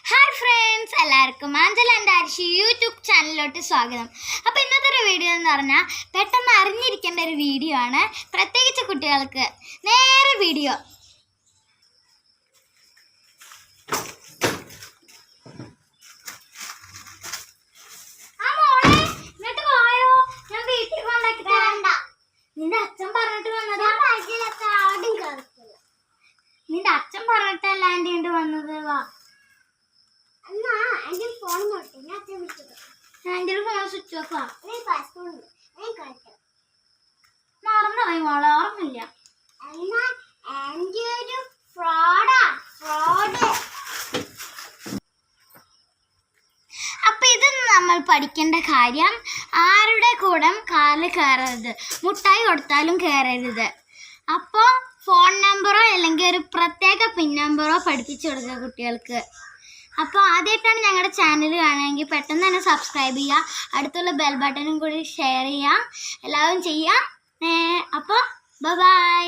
Hi friends, എല്ലാവർക്കും Anchal and ആരിഷി YouTube ചാനലിലോട്ട് സ്വാഗതം. അപ്പോൾ ഇന്നത്തെ ഒരു വീഡിയോ എന്ന് പറഞ്ഞാൽ പെട്ടെന്ന് അറിഞ്ഞിരിക്കേണ്ട ഒരു വീഡിയോ ആണ്, പ്രത്യേകിച്ച് കുട്ടികൾക്ക്. നേരെ വീഡിയോ. നിന്റെ അച്ഛൻ പറഞ്ഞിട്ട് വന്നതാ? നിന്റെ അച്ഛൻ പറഞ്ഞിട്ടല്ല ആൻറ്റി കൊണ്ട് വന്നത്. വാ, ആന്റിയുടെ ഫോൺ സ്വിച്ച് ഓഫാ. മറന്നുപോയി മോളെ, ഓർമ്മയില്ല. അപ്പൊ ഇത് നമ്മൾ പഠിക്കേണ്ട കാര്യം, ആരുടെ കൂടെ കാറിൽ കയറരുത്, മുട്ടായി കൊടുത്താലും കയറരുത്. അപ്പോൾ ഫോൺ നമ്പറോ അല്ലെങ്കിൽ ഒരു പ്രത്യേക പിൻ നമ്പറോ പഠിപ്പിച്ചു കൊടുക്കുക കുട്ടികൾക്ക്. അപ്പോൾ ആദ്യമായിട്ടാണ് ഞങ്ങളുടെ ചാനൽ കാണുകയെങ്കിൽ പെട്ടെന്ന് തന്നെ സബ്സ്ക്രൈബ് ചെയ്യുക, അടുത്തുള്ള ബെൽ ബട്ടണും കൂടി ഷെയർ ചെയ്യുക, എല്ലാവരും ചെയ്യാം. അപ്പോൾ ബൈ.